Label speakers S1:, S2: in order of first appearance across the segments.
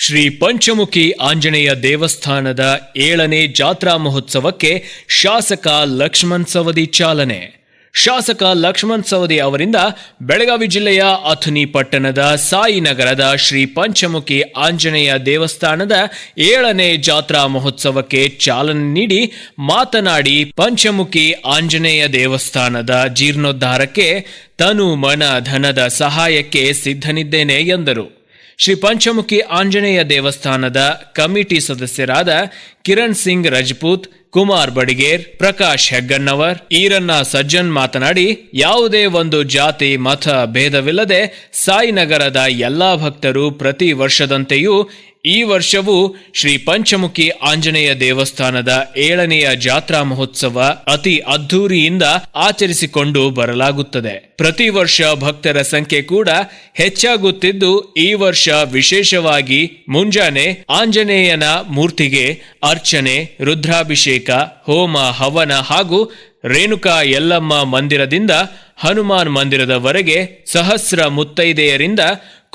S1: ಶ್ರೀ ಪಂಚಮುಖಿ ಆಂಜನೇಯ ದೇವಸ್ಥಾನದ 7ನೇ ಜಾತ್ರಾ ಮಹೋತ್ಸವಕ್ಕೆ ಶಾಸಕ ಲಕ್ಷ್ಮಣ್ ಸವದಿ ಚಾಲನೆ. ಶಾಸಕ ಲಕ್ಷ್ಮಣ್ ಸವದಿ ಅವರಿಂದ ಬೆಳಗಾವಿ ಜಿಲ್ಲೆಯ ಅಥಣಿ ಪಟ್ಟಣದ ಸಾಯಿನಗರದ ಶ್ರೀ ಪಂಚಮುಖಿ ಆಂಜನೇಯ ದೇವಸ್ಥಾನದ 7ನೇ ಜಾತ್ರಾ ಮಹೋತ್ಸವಕ್ಕೆ ಚಾಲನೆ ನೀಡಿ ಮಾತನಾಡಿ, ಪಂಚಮುಖಿ ಆಂಜನೇಯ ದೇವಸ್ಥಾನದ ಜೀರ್ಣೋದ್ಧಾರಕ್ಕೆ ತನು ಮನ ಧನದ ಸಹಾಯಕ್ಕೆ ಸಿದ್ಧನಿದ್ದೇನೆ ಎಂದರು. ಶ್ರೀ ಪಂಚಮುಖಿ ಆಂಜನೇಯ ದೇವಸ್ಥಾನದ ಕಮಿಟಿ ಸದಸ್ಯರಾದ ಕಿರಣ್ ಸಿಂಗ್ ರಜಪೂತ್, ಕುಮಾರ್ ಬಡಿಗೇರ್, ಪ್ರಕಾಶ್ ಹೆಗ್ಗಣ್ಣವರ್, ಈರಣ್ಣ ಸಜ್ಜನ್ ಮಾತನಾಡಿ, ಯಾವುದೇ ಒಂದು ಜಾತಿ ಮತ ಭೇದವಿಲ್ಲದೆ ಸಾಯಿನಗರದ ಎಲ್ಲಾ ಭಕ್ತರು ಪ್ರತಿ ವರ್ಷದಂತೆಯೂ ಈ ವರ್ಷವೂ ಶ್ರೀ ಪಂಚಮುಖಿ ಆಂಜನೇಯ ದೇವಸ್ಥಾನದ 7ನೆಯ ಜಾತ್ರಾ ಮಹೋತ್ಸವ ಅತಿ ಅದ್ಧೂರಿಯಿಂದ ಆಚರಿಸಿಕೊಂಡು ಬರಲಾಗುತ್ತದೆ. ಪ್ರತಿ ವರ್ಷ ಭಕ್ತರ ಸಂಖ್ಯೆ ಕೂಡ ಹೆಚ್ಚಾಗುತ್ತಿದ್ದು, ಈ ವರ್ಷ ವಿಶೇಷವಾಗಿ ಮುಂಜಾನೆ ಆಂಜನೇಯನ ಮೂರ್ತಿಗೆ ಅರ್ಚನೆ, ರುದ್ರಾಭಿಷೇಕ, ಹೋಮ ಹವನ ಹಾಗೂ ರೇಣುಕಾ ಯಲ್ಲಮ್ಮ ಮಂದಿರದಿಂದ ಹನುಮಾನ್ ಮಂದಿರದವರೆಗೆ ಸಹಸ್ರ ಮುತ್ತೈದೆಯರಿಂದ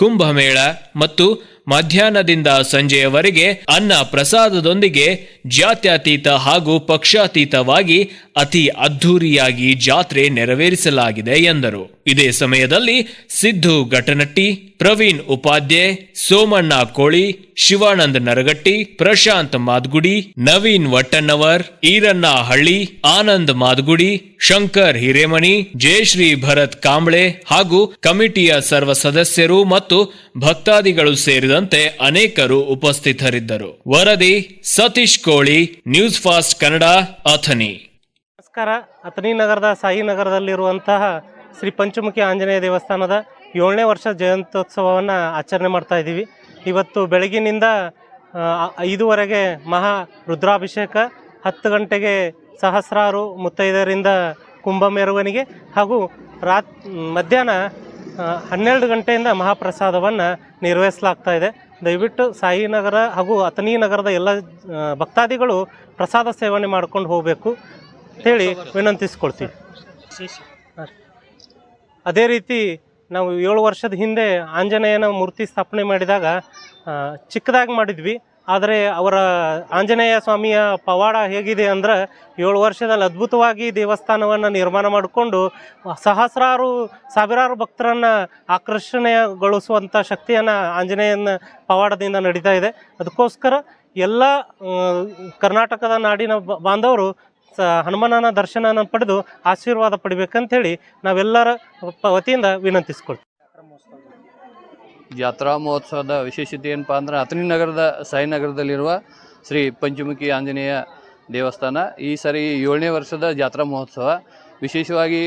S1: ಕುಂಭಮೇಳ ಮತ್ತು ಮಧ್ಯಾಹ್ನದಿಂದ ಸಂಜೆಯವರೆಗೆ ಅನ್ನ ಪ್ರಸಾದದೊಂದಿಗೆ ಜಾತ್ಯತೀತ ಹಾಗೂ ಪಕ್ಷಾತೀತವಾಗಿ ಅತಿ ಅದ್ಧೂರಿಯಾಗಿ ಜಾತ್ರೆ ನೆರವೇರಿಸಲಾಗಿದೆ ಎಂದರು. ಇದೇ ಸಮಯದಲ್ಲಿ ಸಿದ್ದು ಘಟನಟ್ಟಿ, ಪ್ರವೀಣ್ ಉಪಾಧ್ಯಾಯ, ಸೋಮಣ್ಣ ಕೋಳಿ, ಶಿವಾನಂದ್ ನರಗಟ್ಟಿ, ಪ್ರಶಾಂತ್ ಮಾದ್ಗುಡಿ, ನವೀನ್ ವಟ್ಟಣ್ಣವರ್, ಈರಣ್ಣ ಹಳ್ಳಿ, ಆನಂದ್ ಮಾದ್ಗುಡಿ, ಶಂಕರ್ ಹಿರೇಮಣಿ, ಜಯಶ್ರೀ ಭರತ್ ಕಾಂಬ್ಳೆ ಹಾಗೂ ಕಮಿಟಿಯ ಸರ್ವ ಸದಸ್ಯರು ಮತ್ತು ಭಕ್ತಾದಿಗಳು ಸೇರಿದಂತೆ ಅನೇಕರು ಉಪಸ್ಥಿತರಿದ್ದರು. ವರದಿ ಸತೀಶ್ ಕೋಳಿ, ನ್ಯೂಸ್ ಫಾಸ್ಟ್ ಕನ್ನಡ, ಅಥಣಿ.
S2: ನಮಸ್ಕಾರ. ಅಥಣಿ ನಗರದ ಸಾಯಿನಗರದಲ್ಲಿರುವಂತಹ ಶ್ರೀ ಪಂಚಮುಖಿ ಆಂಜನೇಯ ದೇವಸ್ಥಾನದ 7ನೇ ವರ್ಷ ಜಯಂತ್ಯೋತ್ಸವವನ್ನು ಆಚರಣೆ ಮಾಡ್ತಾ ಇದ್ದೀವಿ. ಇವತ್ತು ಬೆಳಗಿನಿಂದ 5ವರೆಗೆ ಮಹಾ ರುದ್ರಾಭಿಷೇಕ, 10 ಗಂಟೆಗೆ ಸಹಸ್ರಾರು ಮುತ್ತೈದರಿಂದ ಕುಂಭ ಮೆರವಣಿಗೆ ಹಾಗೂ ಮಧ್ಯಾಹ್ನ 12 ಗಂಟೆಯಿಂದ ಮಹಾಪ್ರಸಾದವನ್ನು ನಿರ್ವಹಿಸಲಾಗ್ತಾ ಇದೆ. ದಯವಿಟ್ಟು ಸಾಯಿನಗರ ಹಾಗೂ ಅಥಣಿ ನಗರದ ಎಲ್ಲ ಭಕ್ತಾದಿಗಳು ಪ್ರಸಾದ ಸೇವನೆ ಮಾಡ್ಕೊಂಡು ಹೋಗಬೇಕು ಅಂತೇಳಿ ವಿನಂತಿಸ್ಕೊಳ್ತೀವಿ. ಅದೇ ರೀತಿ ನಾವು 7 ವರ್ಷದ ಹಿಂದೆ ಆಂಜನೇಯನ ಮೂರ್ತಿ ಸ್ಥಾಪನೆ ಮಾಡಿದಾಗ ಚಿಕ್ಕದಾಗಿ ಮಾಡಿದ್ವಿ. ಆದರೆ ಅವರ ಆಂಜನೇಯ ಸ್ವಾಮಿಯ ಪವಾಡ ಹೇಗಿದೆ ಅಂದ್ರೆ 7 ವರ್ಷದಲ್ಲಿ ಅದ್ಭುತವಾಗಿ ದೇವಸ್ಥಾನವನ್ನು ನಿರ್ಮಾಣ ಮಾಡಿಕೊಂಡು ಸಾವಿರಾರು ಭಕ್ತರನ್ನು ಆಕರ್ಷಣೆಗೊಳಿಸುವಂಥ ಶಕ್ತಿಯನ್ನು ಆಂಜನೇಯನ ಪವಾಡದಿಂದ ನಡೀತಾ ಇದೆ. ಅದಕ್ಕೋಸ್ಕರ ಎಲ್ಲ ಕರ್ನಾಟಕದ ನಾಡಿನ ಬಾಂಧವರು ಹನುಮನನ ದರ್ಶನ ಪಡೆದು ಆಶೀರ್ವಾದ ಪಡಿಬೇಕಂತೇಳಿ ನಾವೆಲ್ಲರ ವತಿಯಿಂದ ವಿನಂತಿಸ್ಕೊಳ್ತೀವಿ.
S3: ಜಾತ್ರಾ ಮಹೋತ್ಸವದ ವಿಶೇಷತೆ ಏನಪ್ಪ ಅಂದ್ರೆ ಅಥಣಿ ನಗರದ ಸಾಯಿನಗರದಲ್ಲಿರುವ ಶ್ರೀ ಪಂಚಮುಖಿ ಆಂಜನೇಯ ದೇವಸ್ಥಾನ ಈ ಸರಿ 7ನೇ ವರ್ಷದ ಜಾತ್ರಾ ಮಹೋತ್ಸವ. ವಿಶೇಷವಾಗಿ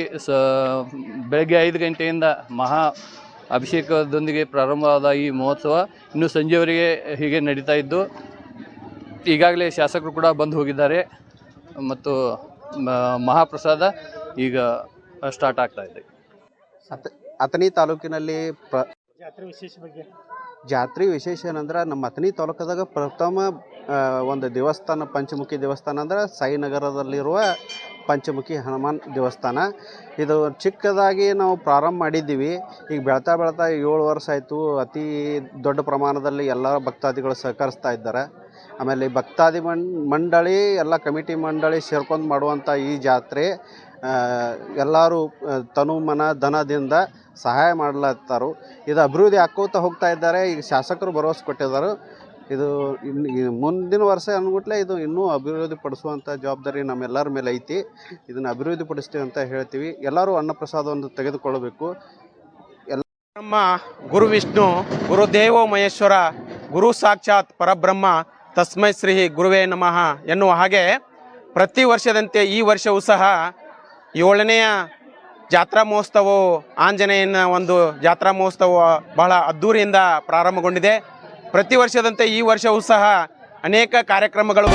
S3: ಬೆಳಗ್ಗೆ 5 ಗಂಟೆಯಿಂದ ಮಹಾ ಅಭಿಷೇಕದೊಂದಿಗೆ ಪ್ರಾರಂಭವಾದ ಈ ಮಹೋತ್ಸವ ಇನ್ನು ಸಂಜೆವರೆಗೆ ಹೀಗೆ ನಡೀತಾ ಇದ್ದು, ಈಗಾಗಲೇ ಶಾಸಕರು ಕೂಡ ಬಂದು ಹೋಗಿದ್ದಾರೆ ಮತ್ತು ಮಹಾಪ್ರಸಾದ ಈಗ ಸ್ಟಾರ್ಟ್ ಆಗ್ತಾ ಇದೆ.
S4: ಅಥಣಿ ತಾಲೂಕಿನಲ್ಲಿ ಜಾತ್ರೆ ವಿಶೇಷ ಏನಂದ್ರೆ ನಮ್ಮ ಅಥಣಿ ತಾಲೂಕದಾಗ ಪ್ರಥಮ ಒಂದು ದೇವಸ್ಥಾನ ಪಂಚಮುಖಿ ದೇವಸ್ಥಾನ ಅಂದ್ರೆ ಸಾಯಿನಗರದಲ್ಲಿರುವ ಪಂಚಮುಖಿ ಹನುಮಾನ್ ದೇವಸ್ಥಾನ. ಇದು ಚಿಕ್ಕದಾಗಿ ನಾವು ಪ್ರಾರಂಭ ಮಾಡಿದ್ದೀವಿ. ಈಗ ಬೆಳ್ತಾ 7 ವರ್ಷ ಆಯಿತು. ಅತಿ ದೊಡ್ಡ ಪ್ರಮಾಣದಲ್ಲಿ ಎಲ್ಲ ಭಕ್ತಾದಿಗಳು ಸಹಕರಿಸ್ತಾ ಇದ್ದಾರೆ. ಆಮೇಲೆ ಭಕ್ತಾದಿ ಮಂಡಳಿ ಎಲ್ಲ ಕಮಿಟಿ ಮಂಡಳಿ ಸೇರ್ಕೊಂಡು ಮಾಡುವಂಥ ಈ ಜಾತ್ರೆ ಎಲ್ಲರೂ ತನು ಮನ ಧನದಿಂದ ಸಹಾಯ ಮಾಡಲತ್ತಾರು. ಇದು ಅಭಿವೃದ್ಧಿ ಆಕೋತಾ ಹೋಗ್ತಾ ಇದ್ದಾರೆ. ಈಗ ಶಾಸಕರು ಭರವಸೆ ಕೊಟ್ಟಿದ್ದಾರೆ. ಇದು ಮುಂದಿನ ವರ್ಷ ಅಂದ್ಬಿಟ್ಲೆ ಇದು ಇನ್ನೂ ಅಭಿವೃದ್ಧಿ ಪಡಿಸುವಂಥ ಜವಾಬ್ದಾರಿ ನಮ್ಮೆಲ್ಲರ ಮೇಲೆ ಐತಿ. ಇದನ್ನು ಅಭಿವೃದ್ಧಿ ಪಡಿಸ್ತೀವಿ ಅಂತ ಹೇಳ್ತೀವಿ. ಎಲ್ಲರೂ ಅನ್ನಪ್ರಸಾದವನ್ನು ತೆಗೆದುಕೊಳ್ಳಬೇಕು.
S5: ನಮ್ಮ ಗುರು ವಿಷ್ಣು, ಗುರುದೇವೋ ಮಹೇಶ್ವರ, ಗುರು ಸಾಕ್ಷಾತ್ ಪರಬ್ರಹ್ಮ, ತಸ್ಮೈ ಶ್ರೀ ಗುರುವೇ ನಮಃ ಎನ್ನುವ ಹಾಗೆ ಪ್ರತಿ ವರ್ಷದಂತೆ ಈ ವರ್ಷವೂ ಸಹ 7ನೆಯ ಜಾತ್ರಾ ಮಹೋತ್ಸವವು ಆಂಜನೇಯನ ಒಂದು ಜಾತ್ರಾ ಮಹೋತ್ಸವ ಬಹಳ ಅದ್ಧೂರಿಯಿಂದ ಪ್ರಾರಂಭಗೊಂಡಿದೆ. ಪ್ರತಿ ವರ್ಷದಂತೆ ಈ ವರ್ಷವೂ ಸಹ ಅನೇಕ ಕಾರ್ಯಕ್ರಮಗಳು